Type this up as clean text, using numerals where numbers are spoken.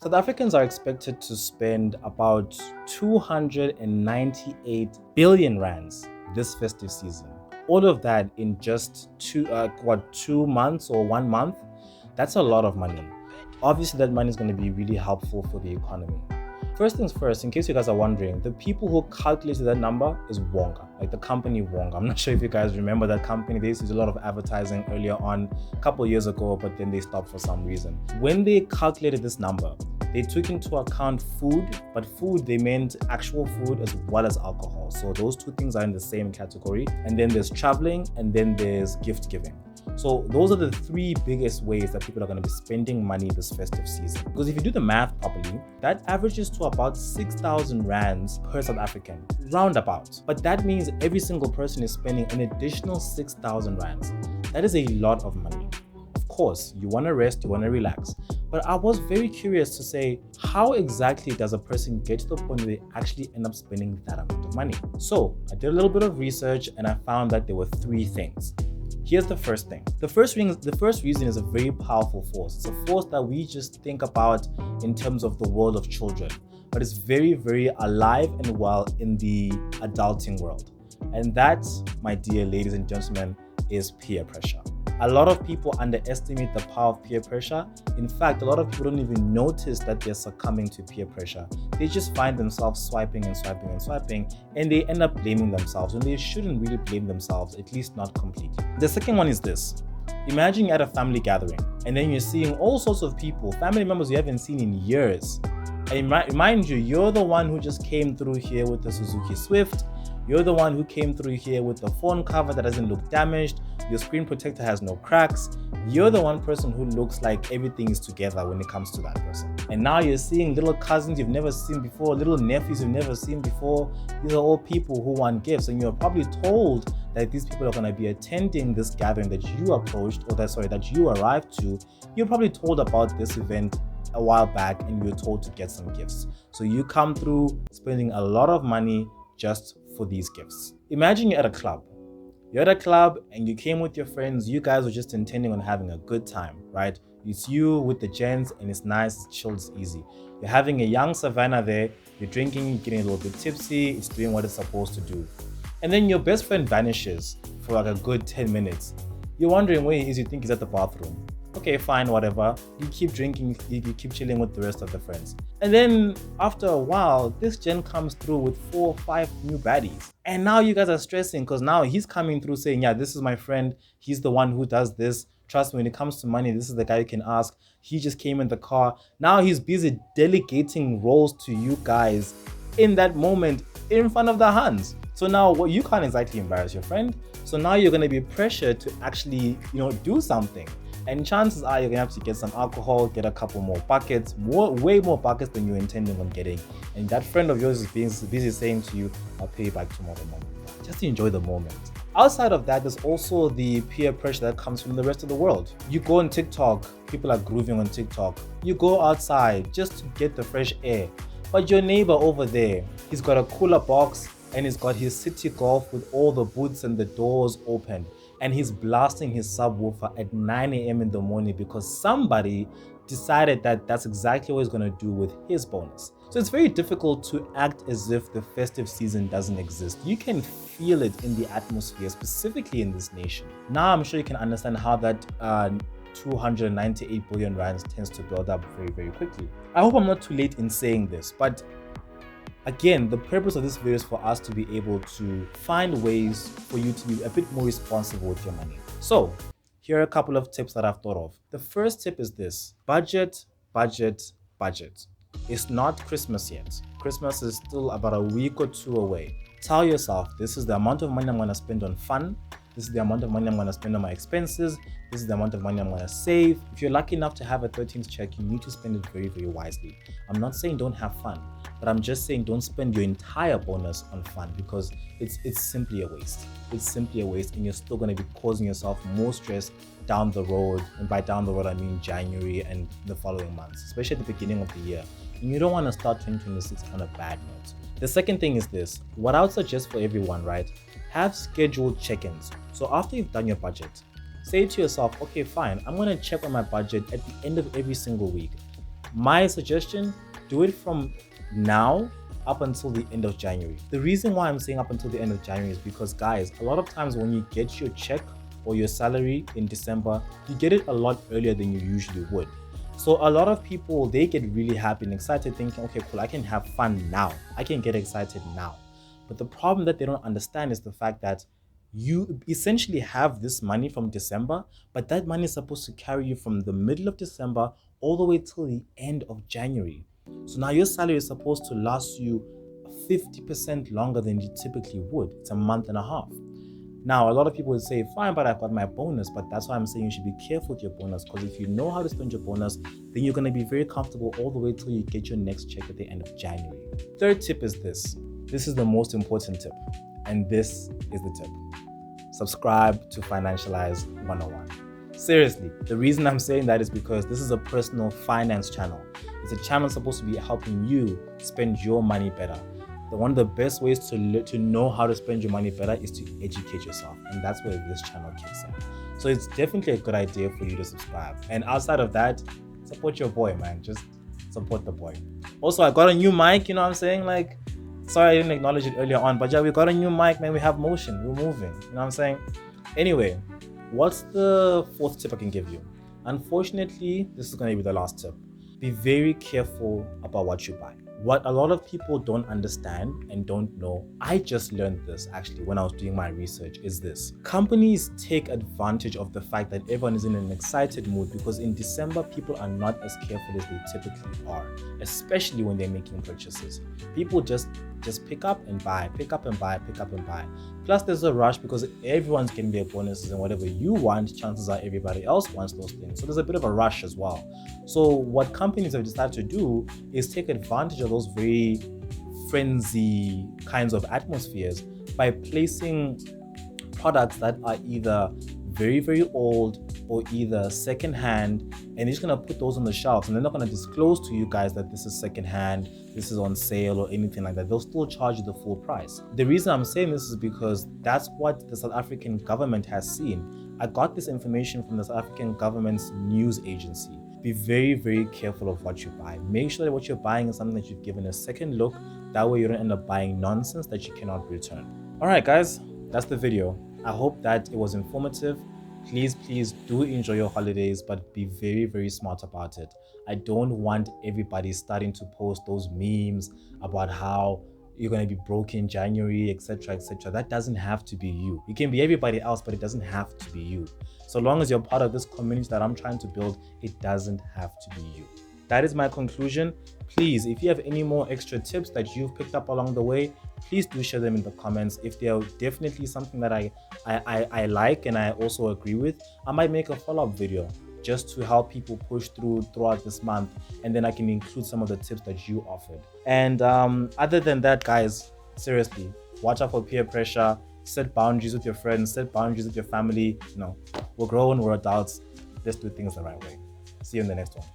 South Africans are expected to spend about 298 billion rands this festive season. All of that in just 2 months or 1 month. That's a lot of money. Obviously, that money is going to be really helpful for the economy. First things first, in case you guys are wondering, the people who calculated that number is Wonga, like the company Wonga. I'm not sure if you guys remember that company. They used to do a lot of advertising earlier on, a couple of years ago, but then they stopped for some reason. When they calculated this number, they took into account food, but food, they meant actual food as well as alcohol. So those two things are in the same category. And then there's traveling, and then there's gift giving. So those are the three biggest ways that people are going to be spending money this festive season. Because if you do the math properly, that averages to about 6,000 rands per South African, roundabout. But that means every single person is spending an additional 6,000 rands. That is a lot of money. Of course, you want to rest, you want to relax. But I was very curious to say, how exactly does a person get to the point where they actually end up spending that amount of money? So I did a little bit of research and I found that there were three things. Here's the first thing. The first reason is a very powerful force. It's a force that we just think about in terms of the world of children, but it's very, very alive and well in the adulting world. And that, my dear ladies and gentlemen, is peer pressure. A lot of people underestimate the power of peer pressure. In fact, a lot of people don't even notice that they're succumbing to peer pressure. They just find themselves swiping and swiping and swiping, and they end up blaming themselves when they shouldn't really blame themselves, at least not completely. The second one is this. Imagine you're at a family gathering, and then you're seeing all sorts of people, family members you haven't seen in years. And mind you, you're the one who just came through here with the Suzuki Swift. You're the one who came through here with the phone cover that doesn't look damaged. Your screen protector has no cracks. You're the one person who looks like everything is together when it comes to that person. And now you're seeing little cousins you've never seen before, little nephews you've never seen before. These are all people who want gifts, and you're probably told that these people are going to be attending this gathering that you approached, that you arrived to. You're probably told about this event a while back, and you're told to get some gifts. So you come through spending a lot of money just for these gifts. Imagine you're at a club. You're at a club and you came with your friends. You guys were just intending on having a good time, right? It's you with the gents and it's nice, it's chilled, it's easy. You're having a young Savannah there. You're drinking, you're getting a little bit tipsy. It's doing what it's supposed to do. And then your best friend vanishes for like a good 10 minutes. You're wondering where he is. You think he's at the bathroom. Okay, fine, whatever. You keep drinking, you keep chilling with the rest of the friends. And then after a while, this gen comes through with 4 or 5 new baddies. And now you guys are stressing because now he's coming through saying, yeah, this is my friend. He's the one who does this. Trust me, when it comes to money, this is the guy you can ask. He just came in the car. Now he's busy delegating roles to you guys in that moment in front of the hands. So now you can't exactly embarrass your friend. So now you're going to be pressured to actually, do something. And chances are you're going to have to get some alcohol, get a couple more buckets, way more buckets than you're intending on getting. And that friend of yours is busy saying to you, I'll pay you back tomorrow morning. Just enjoy the moment. Outside of that, there's also the peer pressure that comes from the rest of the world. You go on TikTok, people are grooving on TikTok. You go outside just to get the fresh air. But your neighbor over there, he's got a cooler box and he's got his city golf with all the boots and the doors open. And he's blasting his subwoofer at 9 a.m. in the morning because somebody decided that that's exactly what he's going to do with his bonus. So it's very difficult to act as if the festive season doesn't exist. You can feel it in the atmosphere, specifically in this nation. Now I'm sure you can understand how that 298 billion rands tends to build up very, very quickly. I hope I'm not too late in saying this, but again, the purpose of this video is for us to be able to find ways for you to be a bit more responsible with your money. So here are a couple of tips that I've thought of. The first tip is this: budget, budget, budget. It's not Christmas yet. Christmas is still about a week or two away. Tell yourself, this is the amount of money I'm going to spend on fun. This is the amount of money I'm going to spend on my expenses. This is the amount of money I'm going to save. If you're lucky enough to have a 13th check, you need to spend it very, very wisely. I'm not saying don't have fun, but I'm just saying don't spend your entire bonus on fun because it's simply a waste. It's simply a waste, and you're still going to be causing yourself more stress down the road. And by down the road, I mean January and the following months, especially at the beginning of the year. And you don't want to start 2026 on a bad note. The second thing is this: what I would suggest for everyone, right? Have scheduled check-ins. So after you've done your budget, say to yourself, okay, fine, I'm going to check on my budget at the end of every single week. My suggestion, do it from now up until the end of January. The reason why I'm saying up until the end of January is because, guys, a lot of times when you get your check or your salary in December, you get it a lot earlier than you usually would. So a lot of people, they get really happy and excited thinking, okay, cool, I can have fun now. I can get excited now. But the problem that they don't understand is the fact that you essentially have this money from December, but that money is supposed to carry you from the middle of December all the way till the end of January. So now your salary is supposed to last you 50% longer than you typically would. It's a month and a half. Now, a lot of people would say, fine, but I've got my bonus. But that's why I'm saying you should be careful with your bonus, because if you know how to spend your bonus, then you're going to be very comfortable all the way till you get your next check at the end of January. Third tip is this. This is the most important tip. And this is the tip. Subscribe to Financialize 101. Seriously, the reason I'm saying that is because this is a personal finance channel. It's a channel supposed to be helping you spend your money better. One of the best ways to know how to spend your money better is to educate yourself, and that's where this channel kicks in. So it's definitely a good idea for you to subscribe. And outside of that, support your boy, man. Just support the boy. Also, I got a new mic, you know what I'm saying? Like, sorry I didn't acknowledge it earlier on, but yeah, we got a new mic, man. We have motion, we're moving, you know what I'm saying? Anyway, what's the fourth tip I can give you? Unfortunately, this is going to be the last tip. Be very careful about what you buy. What a lot of people don't understand and don't know, I just learned this actually when I was doing my research, is this. Companies take advantage of the fact that everyone is in an excited mood, because in December, people are not as careful as they typically are, especially when they're making purchases. People just pick up and buy, pick up and buy, pick up and buy. Plus there's a rush because everyone's getting their bonuses, and whatever you want, chances are everybody else wants those things. So there's a bit of a rush as well. So what companies have decided to do is take advantage of those very frenzy kinds of atmospheres by placing products that are either very, very old or either secondhand, and they're just gonna put those on the shelves, and they're not gonna disclose to you guys that this is secondhand, this is on sale or anything like that. They'll still charge you the full price. The reason I'm saying this is because that's what the South African government has seen. I got this information from the South African government's news agency. Be very, very careful of what you buy. Make sure that what you're buying is something that you've given a second look. That way you don't end up buying nonsense that you cannot return. All right, guys, that's the video. I hope that it was informative. Please do enjoy your holidays, but be very, very smart about it. I don't want everybody starting to post those memes about how you're going to be broke in January, etc., etc. That doesn't have to be you. It can be everybody else, but it doesn't have to be you. So long as you're part of this community that I'm trying to build, it doesn't have to be you. That is my conclusion. Please, if you have any more extra tips that you've picked up along the way, please do share them in the comments. If they're definitely something that I like and I also agree with, I might make a follow-up video just to help people push throughout this month, and then I can include some of the tips that you offered. And other than that, guys, seriously, watch out for peer pressure. Set boundaries with your friends, set boundaries with your family. You know, we're grown, we're adults. Let's do things the right way. See you in the next one.